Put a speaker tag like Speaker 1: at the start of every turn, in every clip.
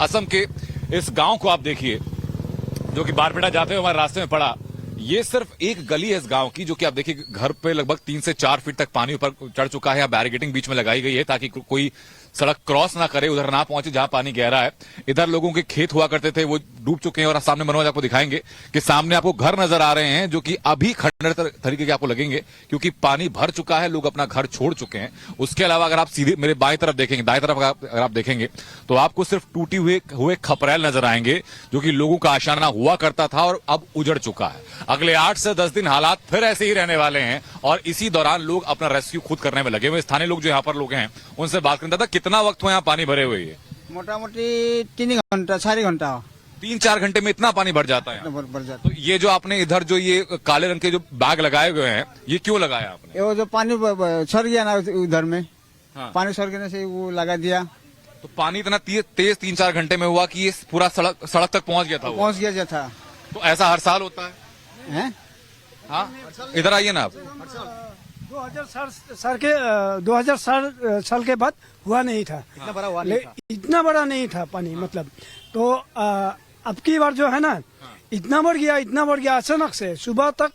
Speaker 1: असम के इस गांव को आप देखिए जो कि बारपेटा जाते हुए हमारे रास्ते में पड़ा। ये सिर्फ एक गली है इस गांव की, जो कि आप देखिए घर पे लगभग 3 से 4 फीट तक पानी ऊपर चढ़ चुका है। बैरिकेडिंग बीच में लगाई गई है ताकि कोई सड़क क्रॉस ना करे, उधर ना पहुंचे जहां पानी गहरा है। इधर लोगों के खेत हुआ करते थे, वो डूब चुके हैं। और सामने मनोज आपको दिखाएंगे कि सामने आपको घर नजर आ रहे हैं जो कि अभी खंडर तरीके के आपको लगेंगे, क्योंकि पानी भर चुका है, लोग अपना घर छोड़ चुके हैं। उसके अलावा अगर आप सीधे मेरे बाएं तरफ देखेंगे, दाएं तरफ अगर आप देखेंगे तो आपको सिर्फ टूटी हुए खपरेल नजर आएंगे, जो कि लोगों का आशाना हुआ करता था और अब उजड़ चुका है। अगले 8 से 10 दिन हालात फिर ऐसे ही रहने वाले हैं और इसी दौरान लोग अपना रेस्क्यू खुद करने में लगे हुए। स्थानीय लोग जो यहाँ पर लोग हैं उनसे बात करता था, कितना वक्त हुआ यहाँ पानी भरे हुए? है
Speaker 2: मोटा मोटी 3 घंटा 4 घंटा
Speaker 1: 3-4 घंटे में इतना पानी भर जाता है।
Speaker 2: बढ़ जाता
Speaker 1: तो ये जो आपने इधर जो ये काले रंग के जो बैग लगाए हुए हैं, ये क्यों लगाया आपने?
Speaker 2: है। वो जो पानी सर गया ना उधर में,
Speaker 1: हाँ।
Speaker 2: पानी सर गिरने से वो लगा दिया।
Speaker 1: तो पानी इतना तेज 3-4 घंटे में हुआ कि ये पूरा सड़क तक पहुंच गया था।
Speaker 2: पहुंच गया था।
Speaker 1: तो ऐसा हर साल होता
Speaker 2: है?
Speaker 1: हाँ, इधर आइए ना आप।
Speaker 3: 2000 साल के बाद हुआ नहीं था,
Speaker 2: इतना बड़ा हुआ नहीं था।
Speaker 3: इतना बड़ा नहीं था पानी। मतलब तो अब की बार जो है ना, इतना बढ़ गया अचानक से, सुबह तक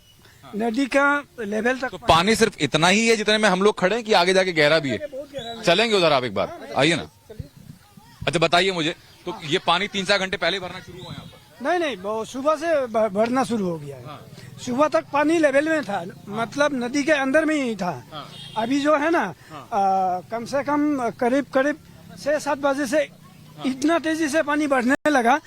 Speaker 3: नदी का लेवल तक।
Speaker 1: तो पानी सिर्फ इतना ही है जितने में हम लोग खड़े हैं कि आगे जाके गहरा भी है? चलेंगे उधर आप एक बार, आइए ना। अच्छा बताइए मुझे, तो ये पानी 3-4 घंटे पहले भरना शुरू हुआ यहाँ पर?
Speaker 3: नहीं, वो सुबह से भरना शुरू हो गया है। सुबह तक पानी लेवल में था, मतलब नदी के अंदर में ही था। अभी जो है ना, कम से कम करीब 6-7 बजे से इतना तेजी से पानी बढ़ने लगा।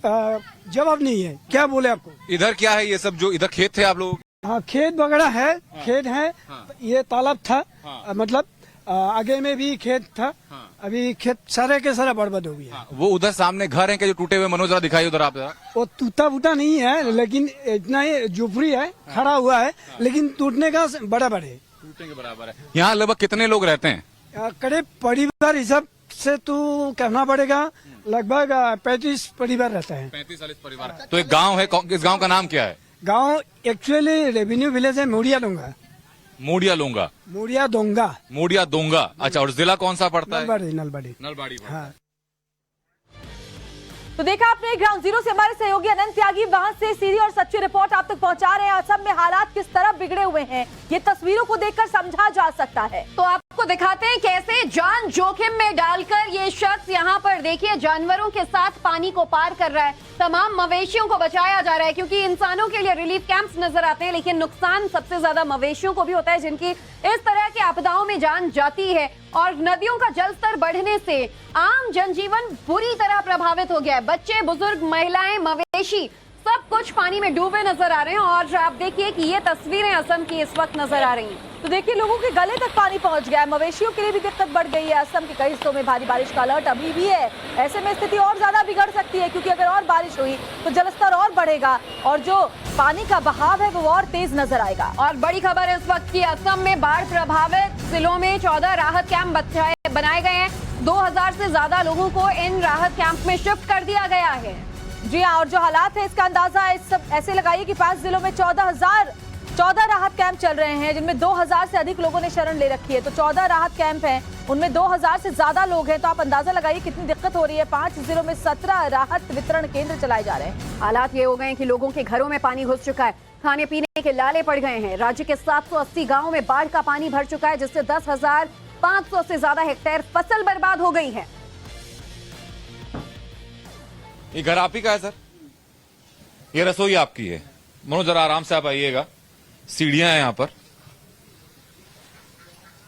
Speaker 3: जवाब नहीं है, क्या बोले आपको।
Speaker 1: इधर क्या है ये सब जो इधर खेत थे आप लोग?
Speaker 3: हाँ, खेत वगैरह है। खेत है। ये तालाब था। मतलब आगे में भी खेत था। अभी खेत सारे के सारा बर्बाद हो गया।
Speaker 1: वो उधर सामने घर है क्या जो टूटे हुए? मनोज जरा दिखाइए उधर आप जरा।
Speaker 3: वो टूटा फूटा नहीं है, लेकिन इतना ही झोपड़ी है, खड़ा हुआ है, लेकिन टूटने का बराबर है।
Speaker 1: टूटने के बराबर है। यहाँ लगभग कितने लोग रहते हैं?
Speaker 3: करीब परिवार हिसाब से तो कहना पड़ेगा, लगभग 35 परिवार रहता है।
Speaker 1: 35-40 परिवार। तो एक गांव है, इस गांव का नाम क्या है?
Speaker 3: गांव एक्चुअली रेवेन्यू विलेज है मोड़िया डोंगा।
Speaker 1: मोड़िया दोंगा। अच्छा, और जिला कौन सा पड़ता है?
Speaker 3: नलबाड़ी। हाँ।
Speaker 4: तो देखा आपने, ग्राउंड जीरो से हमारे सहयोगी अनंत त्यागी वहां से सीधी और सच्ची रिपोर्ट आप तक पहुंचा रहे हैं। असम में हालात किस तरह बिगड़े हुए हैं, ये तस्वीरों को देखकर समझा जा सकता है। तो आपको दिखाते हैं कैसे जान जोखिम में डालकर ये शख्स यहाँ पर देखिए जानवरों के साथ पानी को पार कर रहा है। तमाम मवेशियों को बचाया जा रहा है, क्योंकि इंसानों के लिए रिलीफ कैंप्स नजर आते हैं, लेकिन नुकसान सबसे ज्यादा मवेशियों को भी होता है, जिनकी इस तरह के आपदाओं में जान जाती है। और नदियों का जलस्तर बढ़ने से आम जनजीवन बुरी तरह प्रभावित हो गया है। बच्चे, बुजुर्ग, महिलाएं, मवेशी सब कुछ पानी में डूबे नजर आ रहे हैं। और आप देखिए कि ये तस्वीरें असम की इस वक्त नजर आ रही हैं। तो देखिए लोगों के गले तक पानी पहुंच गया है। मवेशियों के लिए भी दिक्कत बढ़ गई है। असम के कई हिस्सों में भारी बारिश का अलर्ट अभी भी है। ऐसे में स्थिति और ज्यादा बिगड़ सकती है, क्योंकि अगर और बारिश हुई तो जलस्तर और बढ़ेगा और जो पानी का बहाव है वो और तेज नजर आएगा। और बड़ी खबर है इस वक्त की, असम में बाढ़ प्रभावित जिलों में 14 राहत कैंप बनाए गए हैं। 2000 से ज्यादा लोगों को इन राहत कैंप में शिफ्ट कर दिया गया है। जी हाँ, और जो हालात है इसका अंदाजा ऐसे लगाइए कि 5 जिलों में 14 राहत कैंप चल रहे हैं, जिनमें 2000 से अधिक लोगों ने शरण ले रखी है। तो 14 राहत कैंप हैं, उनमें 2000 से ज्यादा लोग हैं। तो आप अंदाजा लगाइए कितनी दिक्कत हो रही है। 5 जिलों में 17 राहत वितरण केंद्र चलाए जा रहे हैं।
Speaker 5: हालात ये हो गए कि लोगों के घरों में पानी घुस चुका है, खाने पीने के लाले पड़ गए हैं। राज्य के 780 गाँव में बाढ़ का पानी भर चुका है, जिससे 10,500 से ज्यादा हेक्टेयर फसल बर्बाद हो गई है।
Speaker 1: ये घर आप ही का है सर? ये रसोई आपकी है? मनोज जरा आराम से आप आइएगा। सीढ़ियां हैं यहाँ पर।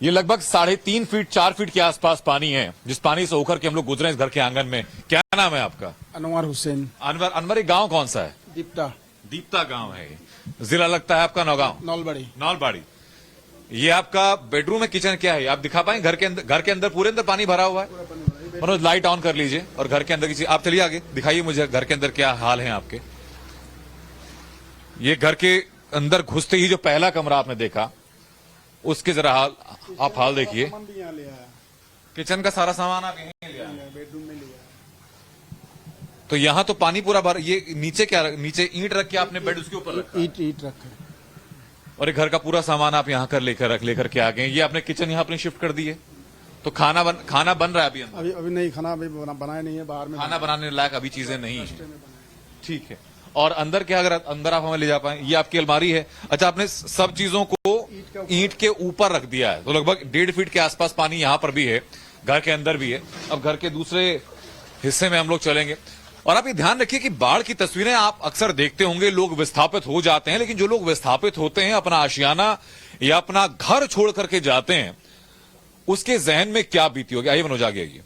Speaker 1: ये लगभग 3.5 फीट 4 फीट के आसपास पानी है, जिस पानी से होकर के हम लोग गुजरे इस घर के आंगन में। क्या नाम है आपका?
Speaker 2: अनवर हुसैन।
Speaker 1: अनवर, एक गांव कौन सा है? दीप्ता गांव है। जिला लगता है आपका नौगांव? नौलबाड़ी। ये आपका बेडरूम है, किचन क्या है आप दिखा पाए? घर के अंदर पूरे अंदर पानी भरा हुआ है। मनोज लाइट ऑन कर लीजिए और घर के अंदर की चीज आप चलिए आगे, दिखाइए मुझे घर के अंदर क्या हाल है आपके। ये घर के अंदर घुसते ही जो पहला कमरा आपने देखा, उसके जरा हाल देखिए। किचन का सारा सामान आप यहीं लिया, बेडरूम में लिया। तो यहाँ तो पानी पूरा भर। ये नीचे ईंट रख के आपने बेड उसके ऊपर रखा?
Speaker 2: ईंट रखा।
Speaker 1: और घर का पूरा सामान आप यहाँ लेकर के आ गए। ये आपने किचन यहाँ अपनी शिफ्ट कर दी है। तो खाना बन रहा है अभी अंदर?
Speaker 2: अभी नहीं, खाना अभी बनाया नहीं है, बाहर में
Speaker 1: खाना बनाने लायक अभी चीजें नहीं है। ठीक है। और अंदर क्या, अगर अंदर आप हमें ले जा पाए, ये आपकी अलमारी है। अच्छा, आपने सब चीजों को ईंट के ऊपर रख दिया है, तो लगभग 1.5 फीट के आसपास पानी यहाँ पर भी है, घर के अंदर भी है। अब घर के दूसरे हिस्से में हम लोग चलेंगे। और आप ये ध्यान रखिए कि बाढ़ की तस्वीरें आप अक्सर देखते होंगे, लोग विस्थापित हो जाते हैं, लेकिन जो लोग विस्थापित होते हैं, अपना आशियाना या अपना घर छोड़ करके जाते हैं, उसके जहन में क्या बीती होगी? आइए मनोज आगे आइए।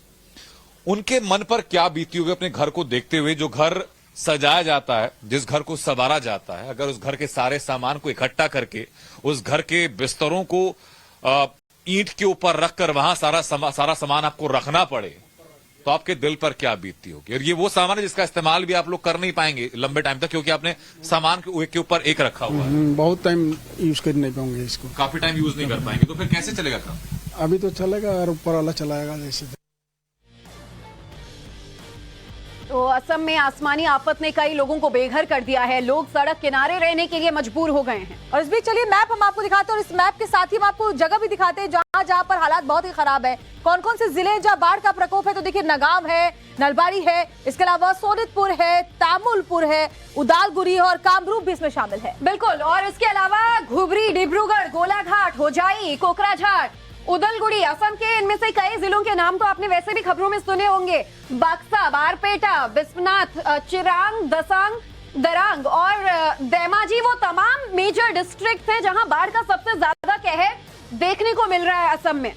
Speaker 1: उनके मन पर क्या बीती होगी अपने घर को देखते हुए? जो घर सजाया जाता है, जिस घर को संवारा जाता है, अगर उस घर के सारे सामान को इकट्ठा करके उस घर के बिस्तरों को ईंट के ऊपर रखकर वहां सारा सामान आपको रखना पड़े, तो आपके दिल पर क्या बीतती होगी? और ये वो सामान है जिसका इस्तेमाल भी आप लोग कर नहीं पाएंगे लंबे टाइम तक, क्योंकि आपने सामान के ऊपर एक रखा हुआ है।
Speaker 2: बहुत टाइम यूज कर नहीं पाऊंगे इसको,
Speaker 1: काफी टाइम यूज नहीं कर पाएंगे, तो फिर कैसे चलेगा काम?
Speaker 2: अभी तो चलेगा और ऊपर वाला चलाएगा जैसे।
Speaker 5: तो असम में आसमानी आफत ने कई लोगों को बेघर कर दिया है। लोग सड़क किनारे रहने के लिए मजबूर हो गए हैं।
Speaker 4: और इस बीच चलिए मैप हम आपको दिखाते हैं, और इस मैप के साथ ही हम आपको जगह भी दिखाते हैं जहां जहां पर हालात बहुत ही खराब है। कौन कौन से जिले जहां बाढ़ का प्रकोप है, तो देखिए नगाव है, नलबाड़ी है, इसके अलावा सोनितपुर है, तामुलपुर है, उदालगुरी और कामरूप भी इसमें शामिल है।
Speaker 5: बिल्कुल। और इसके अलावा धुबरी, डिब्रूगढ़, गोलाघाट, होजाई, कोकराझार, उदलगुड़ी, असम के इनमें से कई जिलों के नाम तो आपने वैसे भी खबरों में सुने होंगे। बक्सा, बारपेटा, बिस्वनाथ, चिरांग, दसांग, दरांग और धेमाजी वो तमाम मेजर डिस्ट्रिक्ट हैं जहां बाढ़ का सबसे ज्यादा कहर देखने को मिल रहा है असम में।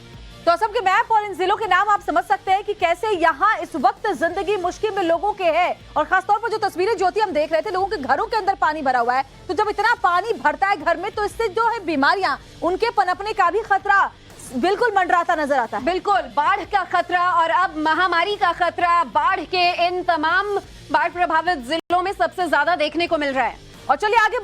Speaker 4: तो असम के मैप और इन जिलों के नाम आप समझ सकते हैं कि कैसे यहाँ इस वक्त जिंदगी मुश्किल में लोगों के है। और खासतौर पर जो तस्वीरें ज्योति हम देख रहे थे, लोगों के घरों के अंदर पानी भरा हुआ है। तो जब इतना पानी भरता है घर में, तो इससे जो है बीमारियां, उनके पनपने का भी खतरा बिल्कुल मंडराता नजर आता है।
Speaker 5: बिल्कुल, बाढ़ का खतरा और अब महामारी का खतरा बाढ़ के इन तमाम बाढ़ प्रभावित जिलों में सबसे ज्यादा देखने को मिल रहा है।
Speaker 4: और चलिए आगे